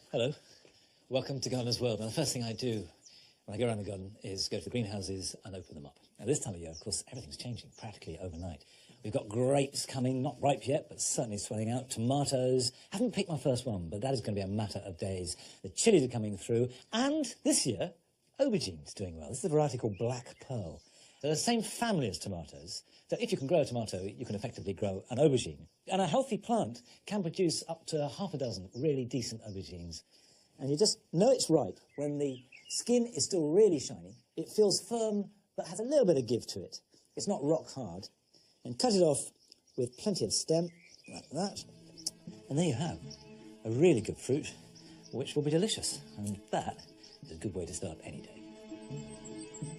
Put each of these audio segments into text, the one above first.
Hello, welcome to Gardener's World. Now, the first thing I do when I go around the garden is go to the greenhouses and open them up. Now, this time of year, of course, everything's changing practically overnight. We've got grapes coming, not ripe yet, but certainly swelling out. Tomatoes, haven't picked my first one, but that is going to be a matter of days. The chilies are coming through, and this year, aubergine's doing well. This is a variety called Black Pearl. They're the same family as tomatoes, so if you can grow a tomato, you can effectively grow an aubergine. And a healthy plant can produce up to half a dozen really decent aubergines. And you just know it's ripe when the skin is still really shiny. It feels firm, but has a little bit of give to it. It's not rock hard. And cut it off with plenty of stem, like that. And there you have a really good fruit, which will be delicious. And that is a good way to start any day.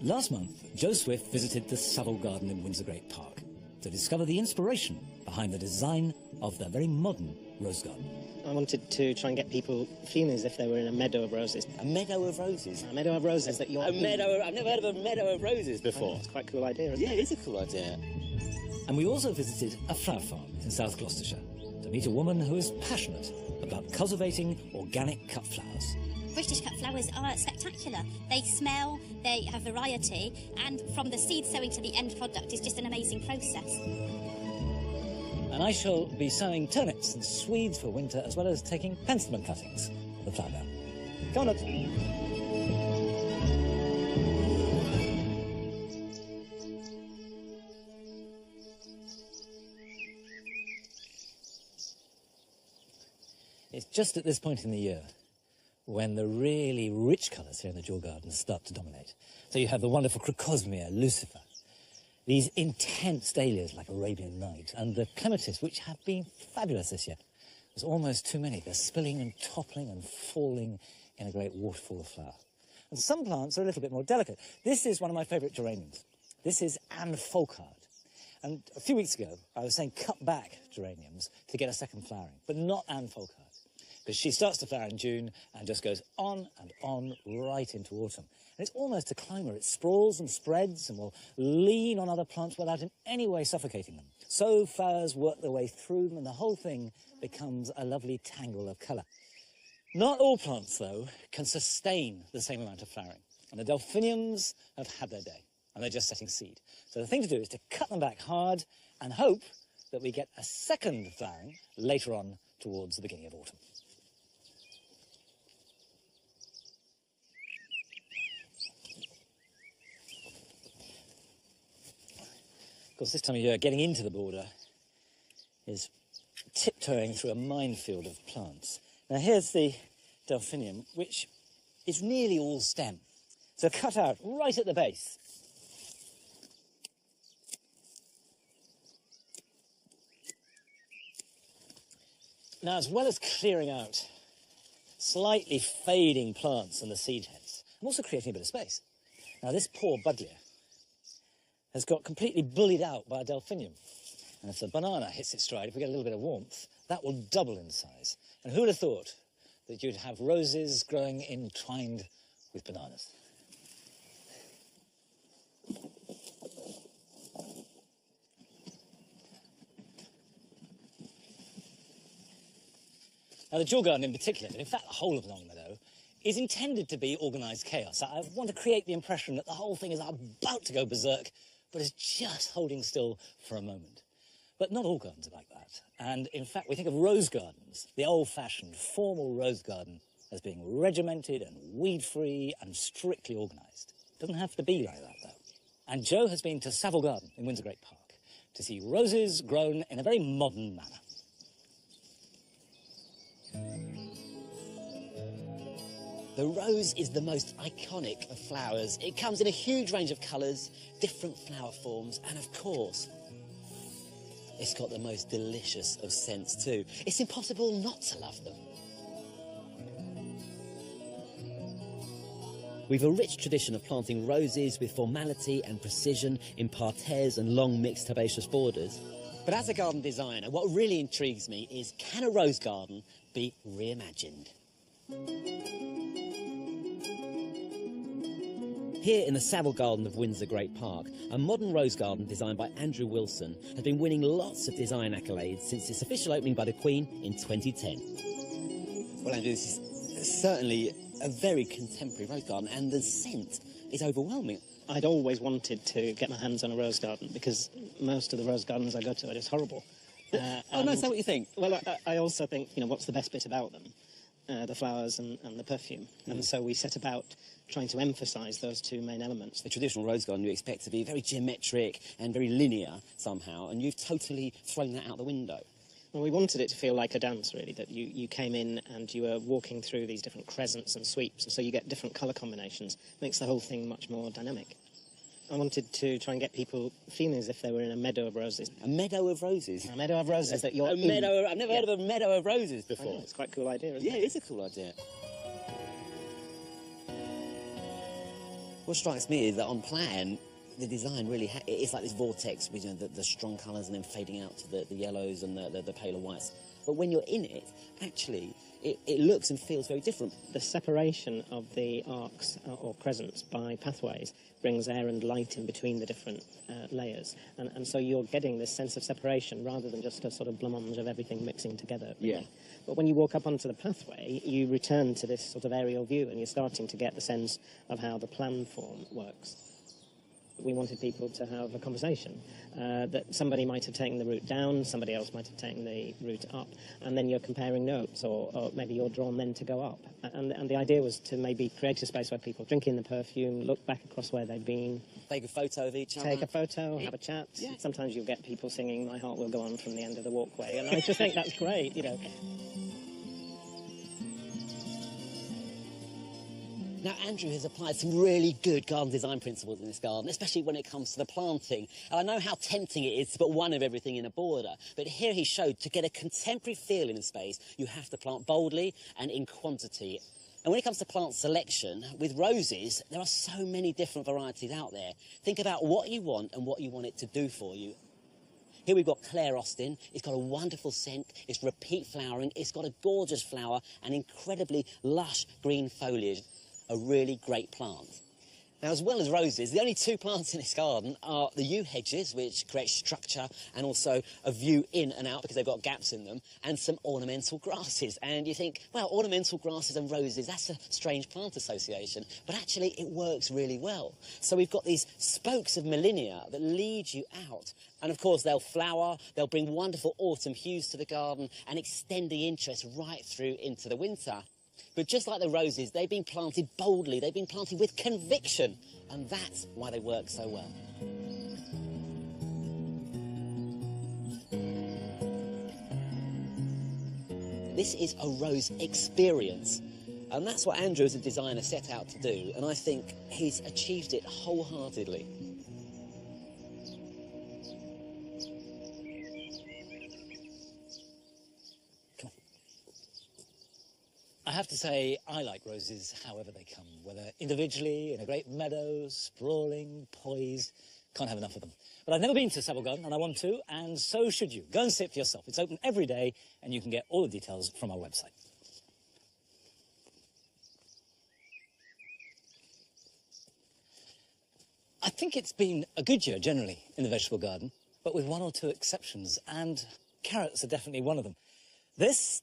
Last month, Joe Swift visited the Savile Garden in Windsor Great Park to discover the inspiration behind the design of their very modern rose garden. I wanted to try and get people feeling as if they were in a meadow of roses. A meadow of roses? A meadow of roses that you're... A meadow... I've never heard of a meadow of roses before. It's quite a cool idea, isn't it? Yeah, it is a cool idea. And we also visited a flower farm in South Gloucestershire to meet a woman who is passionate about cultivating organic cut flowers. British cut flowers are spectacular. They smell, they have variety, and from the seed sowing to the end product is just an amazing process. And I shall be sowing turnips and swedes for winter, as well as taking penstemon cuttings for the flower down. Come on, look. It's just at this point in the year when the really rich colours here in the Jewel Garden start to dominate. So you have the wonderful Crocosmia, Lucifer, these intense dahlias like Arabian Night, and the clematis, which have been fabulous this year. There's almost too many. They're spilling and toppling and falling in a great waterfall of flower. And some plants are a little bit more delicate. This is one of my favourite geraniums. This is Anne Folkard. And a few weeks ago, I was saying cut back geraniums to get a second flowering, but not Anne Folkard, because she starts to flower in June and just goes on and on right into autumn. And it's almost a climber. It sprawls and spreads and will lean on other plants without in any way suffocating them. So flowers work their way through them, and the whole thing becomes a lovely tangle of colour. Not all plants, though, can sustain the same amount of flowering. And the delphiniums have had their day, and they're just setting seed. So the thing to do is to cut them back hard and hope that we get a second flowering later on towards the beginning of autumn. Of course, this time of year, getting into the border is tiptoeing through a minefield of plants. Now, here's the delphinium, which is nearly all stem. So cut out right at the base. Now, as well as clearing out slightly fading plants and the seed heads, I'm also creating a bit of space. Now, this poor buddleia has got completely bullied out by a delphinium. And if the banana hits its stride, if we get a little bit of warmth, that will double in size. And who would have thought that you'd have roses growing entwined with bananas? Now, the Jewel Garden in particular, and in fact the whole of Longmeadow, is intended to be organised chaos. I want to create the impression that the whole thing is about to go berserk, but is just holding still for a moment. But not all gardens are like that. And in fact, we think of rose gardens, the old-fashioned, formal rose garden, as being regimented and weed-free and strictly organised. It doesn't have to be like that, though. And Joe has been to Savile Garden in Windsor Great Park to see roses grown in a very modern manner. The rose is the most iconic of flowers. It comes in a huge range of colours, different flower forms, and of course, it's got the most delicious of scents too. It's impossible not to love them. We've a rich tradition of planting roses with formality and precision in parterres and long mixed herbaceous borders. But as a garden designer, what really intrigues me is, can a rose garden be reimagined? Here in the Savile Garden of Windsor Great Park, a modern rose garden designed by Andrew Wilson has been winning lots of design accolades since its official opening by the Queen in 2010. Well, Andrew, this is certainly a very contemporary rose garden, and the scent is overwhelming. I'd always wanted to get my hands on a rose garden because most of the rose gardens I go to are just horrible. Oh, no, is that what you think? Well, I also think, what's the best bit about them? The flowers and the perfume. And so we set about trying to emphasise those two main elements. The traditional rose garden you expect to be very geometric and very linear somehow, and you've totally thrown that out the window. Well, we wanted it to feel like a dance, really, that you came in and you were walking through these different crescents and sweeps, and so you get different colour combinations. Makes the whole thing much more dynamic. I wanted to try and get people feeling as if they were in a meadow of roses. A meadow of roses? A meadow of roses that you're I've never heard of a meadow of roses I before. know, it's quite a cool idea, isn't Yeah, it? it is a cool idea. What strikes me is that on plan, the design really it's like this vortex with the strong colours and then fading out to the yellows and the paler whites. But when you're in it, actually, it looks and feels very different. The separation of the arcs or crescents by pathways brings air and light in between the different layers. And so you're getting this sense of separation rather than just a sort of blancmange of everything mixing together. Yeah. But when you walk up onto the pathway, you return to this sort of aerial view and you're starting to get the sense of how the plan form works. We wanted people to have a conversation, that somebody might have taken the route down, somebody else might have taken the route up, and then you're comparing notes, or maybe you're drawn then to go up. And the idea was to maybe create a space where people drink in the perfume, look back across where they've been. Take a photo of each other. Take a photo, have a chat. Yeah. Sometimes you'll get people singing My Heart Will Go On from the end of the walkway, and I just think that's great, Now, Andrew has applied some really good garden design principles in this garden, especially when it comes to the planting. And I know how tempting it is to put one of everything in a border, but here he showed to get a contemporary feel in a space, you have to plant boldly and in quantity. And when it comes to plant selection, with roses, there are so many different varieties out there. Think about what you want and what you want it to do for you. Here we've got Claire Austin. It's got a wonderful scent, it's repeat flowering, it's got a gorgeous flower and incredibly lush green foliage. A really great plant. Now, as well as roses, the only two plants in this garden are the yew hedges, which create structure and also a view in and out because they've got gaps in them, and some ornamental grasses. And you think, well, ornamental grasses and roses, that's a strange plant association, but actually it works really well. So we've got these spokes of Molinia that lead you out, and of course they'll flower, they'll bring wonderful autumn hues to the garden and extend the interest right through into the winter. But just like the roses, they've been planted boldly, they've been planted with conviction, and that's why they work so well. This is a rose experience, and that's what Andrew as a designer set out to do, and I think he's achieved it wholeheartedly. I have to say, I like roses however they come, whether individually, in a great meadow, sprawling, poised. Can't have enough of them. But I've never been to Savile Garden, and I want to, and so should you. Go and see it for yourself. It's open every day, and you can get all the details from our website. I think it's been a good year, generally, in the vegetable garden, but with one or two exceptions, and carrots are definitely one of them. This,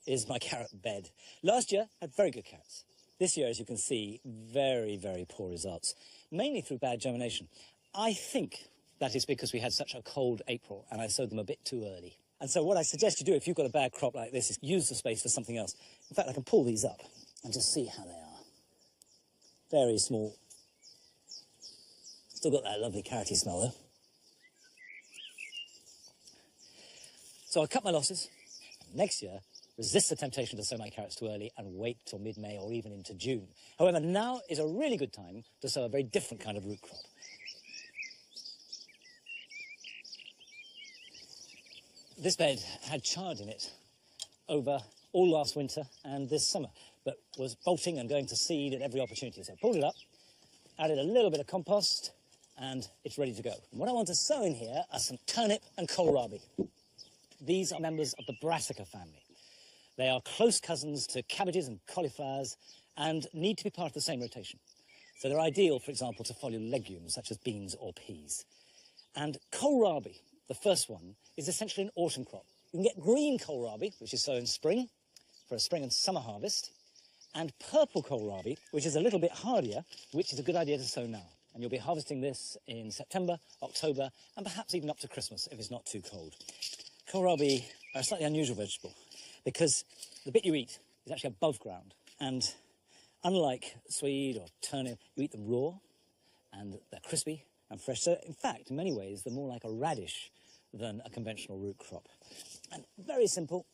is my carrot bed. Last year, had very good carrots. This year, as you can see, very, very poor results, mainly through bad germination. I think that is because we had such a cold April and I sowed them a bit too early. And so what I suggest you do if you've got a bad crop like this is use the space for something else. In fact, I can pull these up and just see how they are. Very small. Still got that lovely carroty smell though. So I'll cut my losses. Next year, resist the temptation to sow my carrots too early and wait till mid-May or even into June. However, now is a really good time to sow a very different kind of root crop. This bed had chard in it over all last winter and this summer, but was bolting and going to seed at every opportunity. So I pulled it up, added a little bit of compost, and it's ready to go. And what I want to sow in here are some turnip and kohlrabi. These are members of the brassica family. They are close cousins to cabbages and cauliflowers and need to be part of the same rotation. So they're ideal, for example, to foliar legumes such as beans or peas. And kohlrabi, the first one, is essentially an autumn crop. You can get green kohlrabi, which is sown in spring, for a spring and summer harvest, and purple kohlrabi, which is a little bit hardier, which is a good idea to sow now. And you'll be harvesting this in September, October, and perhaps even up to Christmas if it's not too cold. Kohlrabi are a slightly unusual vegetable because the bit you eat is actually above ground. And unlike swede or turnip, you eat them raw and they're crispy and fresh. So in fact, in many ways, they're more like a radish than a conventional root crop. And very simple.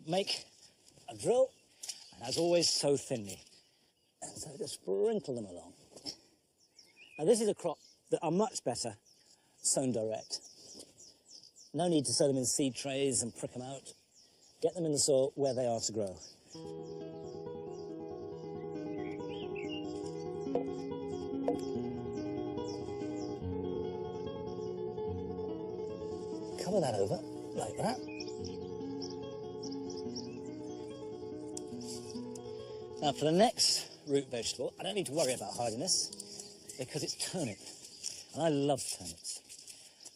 Make a drill, and as always, sow thinly. And so just sprinkle them along. Now this is a crop that are much better sown direct. No need to sow them in seed trays and prick them out. Get them in the soil where they are to grow. Cover that over, like that. Now for the next root vegetable, I don't need to worry about hardiness because it's turnip, and I love turnips.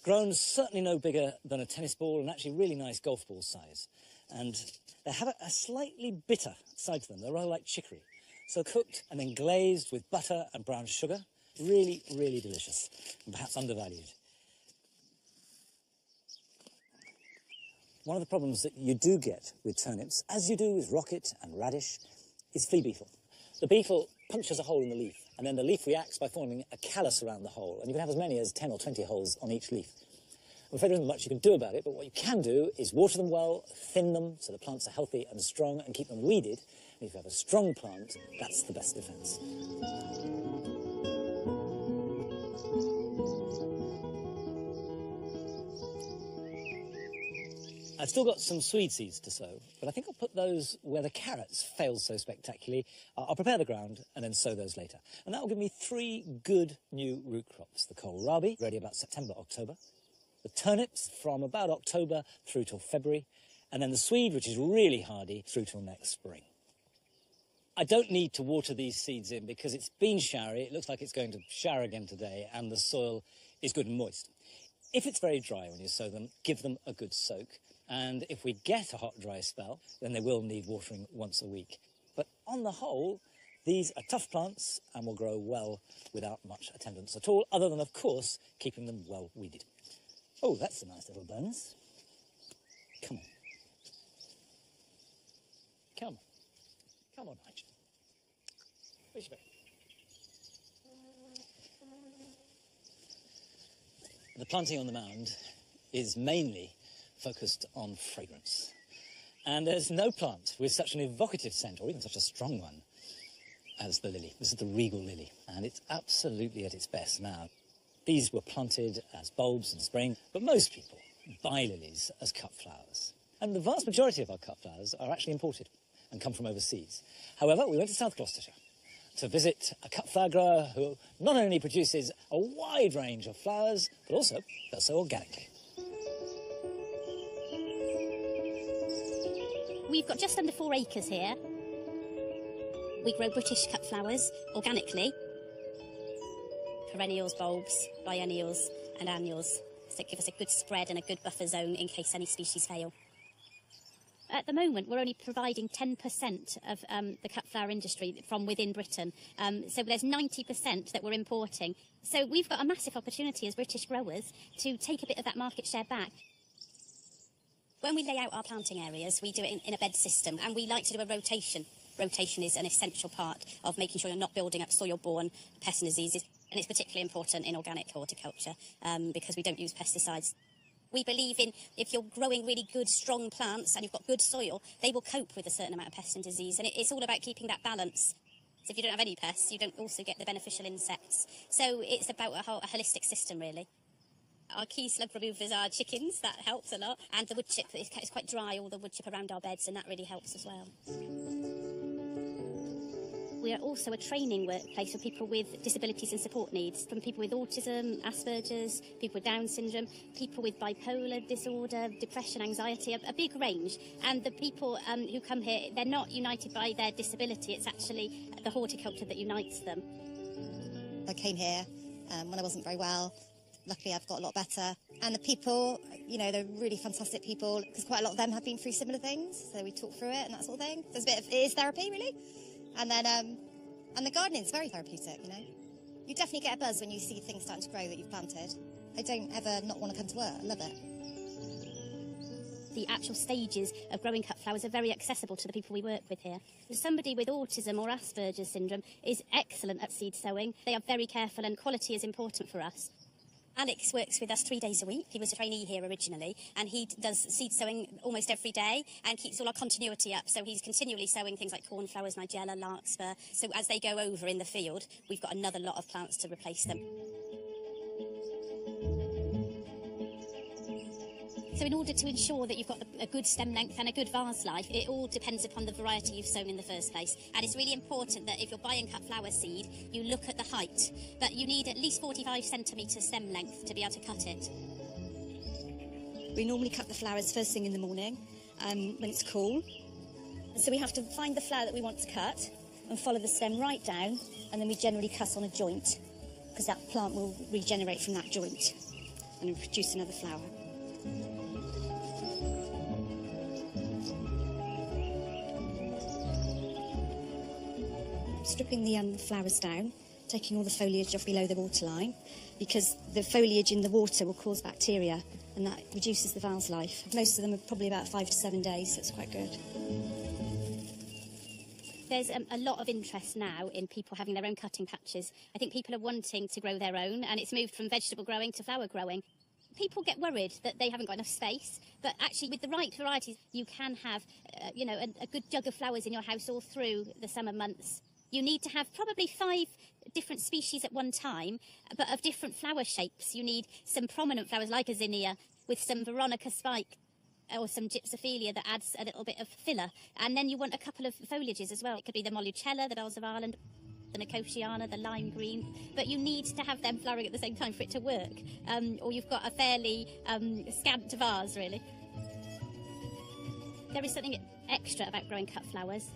Grown certainly no bigger than a tennis ball and actually really nice golf ball size. And they have a slightly bitter side to them. They're rather like chicory. So cooked and then glazed with butter and brown sugar, really, really delicious and perhaps undervalued. One of the problems that you do get with turnips, as you do with rocket and radish, is flea beetle. The beetle punctures a hole in the leaf, and then the leaf reacts by forming a callus around the hole, and you can have as many as 10 or 20 holes on each leaf. I'm afraid there isn't much you can do about it, but what you can do is water them well, thin them so the plants are healthy and strong, and keep them weeded. And if you have a strong plant, that's the best defence. I've still got some swede seeds to sow, but I think I'll put those where the carrots failed so spectacularly. I'll prepare the ground and then sow those later. And that will give me 3 good new root crops. The kohlrabi, ready about September, October. The turnips from about October through till February. And then the swede, which is really hardy, through till next spring. I don't need to water these seeds in because it's been showery. It looks like it's going to shower again today, and the soil is good and moist. If it's very dry when you sow them, give them a good soak. And if we get a hot, dry spell, then they will need watering once a week. But on the whole, these are tough plants and will grow well without much attendance at all, other than, of course, keeping them well weeded. Oh, that's a nice little bonus. Come on. Come on. Come on, Nigel. Where's your baby? The planting on the mound is mainly focused on fragrance. And there's no plant with such an evocative scent, or even such a strong one, as the lily. This is the regal lily, and it's absolutely at its best now. These were planted as bulbs in spring, but most people buy lilies as cut flowers. And the vast majority of our cut flowers are actually imported and come from overseas. However, we went to South Gloucestershire to visit a cut flower grower who not only produces a wide range of flowers, but also does so organically. We've got just under 4 acres here. We grow British cut flowers organically. Perennials, bulbs, biennials and annuals. So give us a good spread and a good buffer zone in case any species fail. At the moment, we're only providing 10% of the cut flower industry from within Britain. So there's 90% that we're importing. So we've got a massive opportunity as British growers to take a bit of that market share back. When we lay out our planting areas, we do it in a bed system, and we like to do a rotation. Rotation is an essential part of making sure you're not building up soil-borne pests and diseases, and it's particularly important in organic horticulture because we don't use pesticides. We believe in if you're growing really good, strong plants and you've got good soil, they will cope with a certain amount of pest and disease, and it's all about keeping that balance. So if you don't have any pests, you don't also get the beneficial insects. So it's about a holistic system, really. Our key slug removers are chickens, that helps a lot, and the wood chip is quite dry, all the wood chip around our beds, and that really helps as well. We are also a training workplace for people with disabilities and support needs, from people with autism, Asperger's, people with Down syndrome, people with bipolar disorder, depression, anxiety, a big range. And the people who come here, they're not united by their disability, it's actually the horticulture that unites them. I came here when I wasn't very well. luckily I've got a lot better. And the people, you know, they're really fantastic people, because quite a lot of them have been through similar things, so we talk through it and that sort of thing. There's a bit of, it is therapy, really. And then, and the gardening's very therapeutic, you know. You definitely get a buzz when you see things starting to grow that you've planted. I don't ever not want to come to work. I love it. The actual stages of growing cut flowers are very accessible to the people we work with here. Somebody with autism or Asperger's syndrome is excellent at seed sowing. They are very careful, and quality is important for us. Alex works with us 3 days a week. He was a trainee here originally, and he does seed sowing almost every day and keeps all our continuity up. So he's continually sowing things like cornflowers, nigella, larkspur. So as they go over in the field, we've got another lot of plants to replace them. So in order to ensure that you've got a good stem length and a good vase life, it all depends upon the variety you've sown in the first place. And it's really important that if you're buying cut flower seed, you look at the height. But you need at least 45 centimetre stem length to be able to cut it. We normally cut the flowers first thing in the morning, when it's cool. So we have to find the flower that we want to cut and follow the stem right down, and then we generally cut on a joint, because that plant will regenerate from that joint and produce another flower. Stripping the flowers down, taking all the foliage off below the waterline, because the foliage in the water will cause bacteria, and that reduces the vase life. Most of them are probably about 5 to 7 days, so it's quite good. There's a lot of interest now in people having their own cutting patches. I think people are wanting to grow their own, and it's moved from vegetable growing to flower growing. People get worried that they haven't got enough space, but actually with the right varieties, you can have, you know, a good jug of flowers in your house all through the summer months. You need to have probably 5 different species at one time, but of different flower shapes. You need some prominent flowers like a zinnia with some veronica spike or some gypsophilia that adds a little bit of filler. And then you want a couple of foliages as well. It could be the Molucella, the Bells of Ireland, the Nicotiana, the lime green. But you need to have them flowering at the same time for it to work. Or you've got a fairly scant vase, really. There is something extra about growing cut flowers.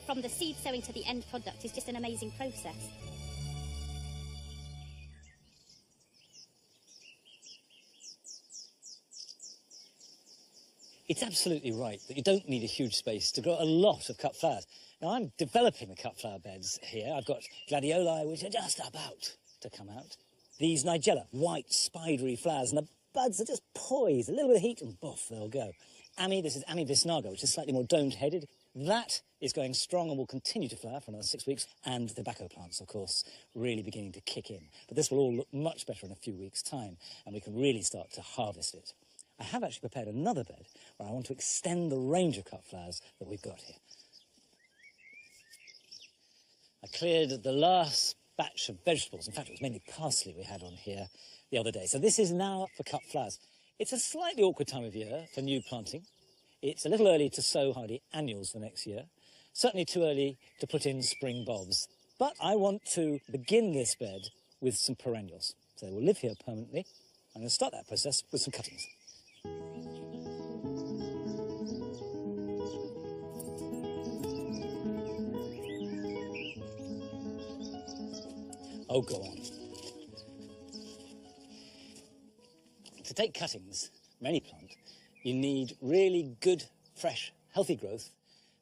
From the seed sowing to the end product is just an amazing process. It's absolutely right that you don't need a huge space to grow a lot of cut flowers. Now, I'm developing the cut flower beds here. I've got gladioli, which are just about to come out. These nigella, white, spidery flowers, and the buds are just poised. A little bit of heat, and boff, they'll go. This is Ami Visnaga, which is slightly more domed-headed. That is going strong and will continue to flower for another 6 weeks. And the tobacco plants, of course, really beginning to kick in. But this will all look much better in a few weeks' time, and we can really start to harvest it. I have actually prepared another bed where I want to extend the range of cut flowers that we've got here. I cleared the last batch of vegetables. In fact, it was mainly parsley we had on here the other day. So this is now for cut flowers. It's a slightly awkward time of year for new planting. It's a little early to sow hardy annuals for next year. Certainly too early to put in spring bulbs. But I want to begin this bed with some perennials. So they will live here permanently. I'm going to start that process with some cuttings. Oh, go on. To take cuttings from any plant, you need really good, fresh, healthy growth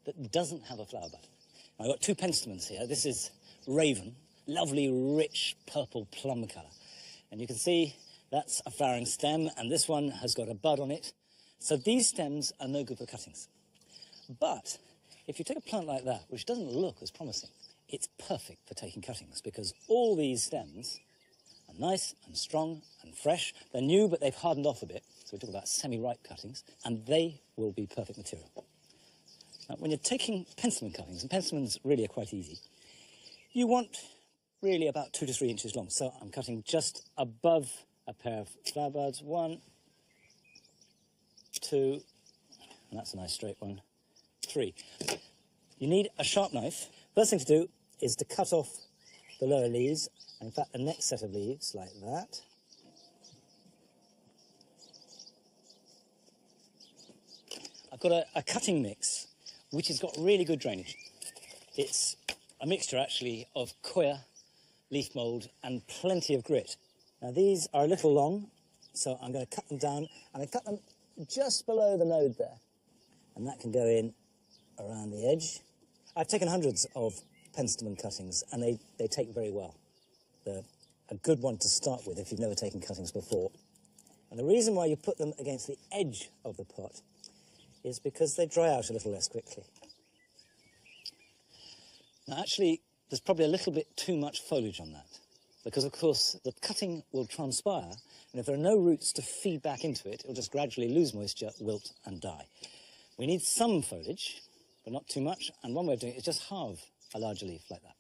that doesn't have a flower bud. Now, I've got 2 penstemons here. This is Raven, lovely, rich, purple plum colour. And you can see that's a flowering stem, and this one has got a bud on it. So these stems are no good for cuttings. But if you take a plant like that, which doesn't look as promising, it's perfect for taking cuttings, because all these stems are nice and strong and fresh. They're new, but they've hardened off a bit. So we talk about semi-ripe cuttings, and they will be perfect material. Now, when you're taking penstemon cuttings, and penstemons really are quite easy, you want really about 2 to 3 inches long. So I'm cutting just above a pair of flower buds. 1, 2, and that's a nice straight one, 3. You need a sharp knife. First thing to do is to cut off the lower leaves, and in fact the next set of leaves, like that. I've got a cutting mix which has got really good drainage. It's a mixture actually of coir, leaf mould and plenty of grit. Now these are a little long, so I'm going to cut them down, and I cut them just below the node there. And that can go in around the edge. I've taken hundreds of penstemon cuttings, and they take very well. They're a good one to start with if you've never taken cuttings before. And the reason why you put them against the edge of the pot is because they dry out a little less quickly. Now actually, there's probably a little bit too much foliage on that, because of course the cutting will transpire, and if there are no roots to feed back into it, it'll just gradually lose moisture, wilt and die. We need some foliage, but not too much, and one way of doing it is just halve a larger leaf like that.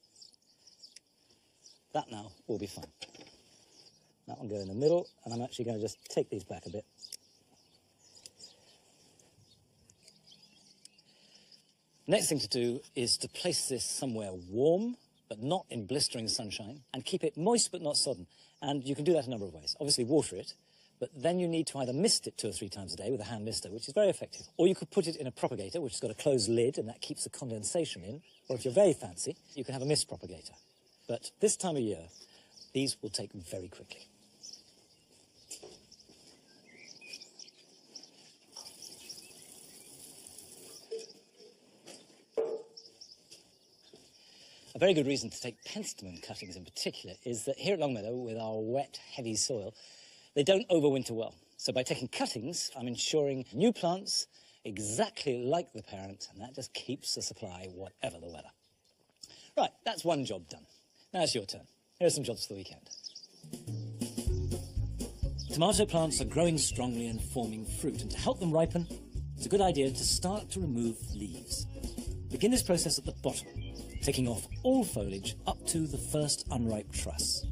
That now will be fine. That one go in the middle, and I'm actually going to just take these back a bit. Next thing to do is to place this somewhere warm, but not in blistering sunshine, and keep it moist but not sodden. And you can do that a number of ways. Obviously water it, but then you need to either mist it 2 or 3 times a day with a hand mister, which is very effective. Or you could put it in a propagator, which has got a closed lid, and that keeps the condensation in. Or if you're very fancy, you can have a mist propagator. But this time of year, these will take very quickly. A very good reason to take penstemon cuttings in particular is that here at Longmeadow, with our wet, heavy soil, they don't overwinter well. So by taking cuttings, I'm ensuring new plants exactly like the parent, and that just keeps the supply whatever the weather. Right, that's one job done. Now it's your turn. Here are some jobs for the weekend. Tomato plants are growing strongly and forming fruit, and to help them ripen, it's a good idea to start to remove leaves. Begin this process at the bottom, taking off all foliage up to the first unripe truss.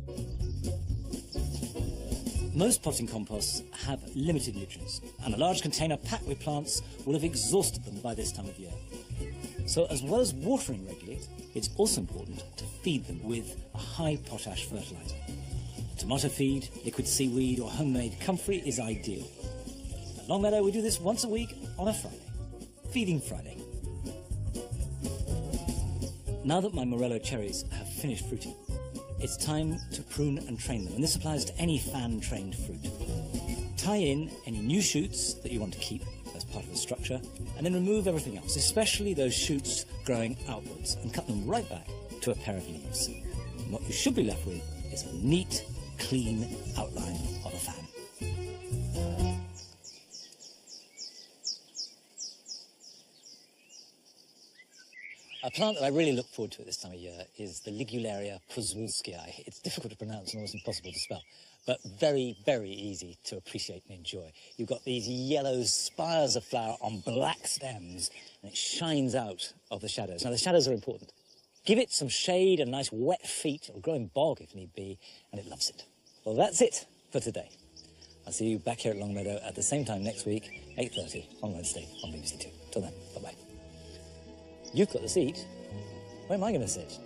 Most potting composts have limited nutrients, and a large container packed with plants will have exhausted them by this time of year. So as well as watering regularly, it's also important to feed them with a high potash fertiliser. Tomato feed, liquid seaweed or homemade comfrey is ideal. At Longmeadow we do this once a week on a Friday. Feeding Friday. Now that my Morello cherries have finished fruiting, it's time to prune and train them, and this applies to any fan-trained fruit. Tie in any new shoots that you want to keep as part of the structure, and then remove everything else, especially those shoots growing outwards, and cut them right back to a pair of leaves. And what you should be left with is a neat, clean outline of a fan. A plant that I really look forward to at this time of year is the Ligularia prozwulskii. It's difficult to pronounce and almost impossible to spell, but very, very easy to appreciate and enjoy. You've got these yellow spires of flower on black stems, and it shines out of the shadows. Now, the shadows are important. Give it some shade and nice wet feet. It'll grow in bog if need be, and it loves it. Well, that's it for today. I'll see you back here at Longmeadow at the same time next week, 8:30 on Wednesday on BBC Two. Till then, bye-bye. You've got the seat. Where am I going to sit?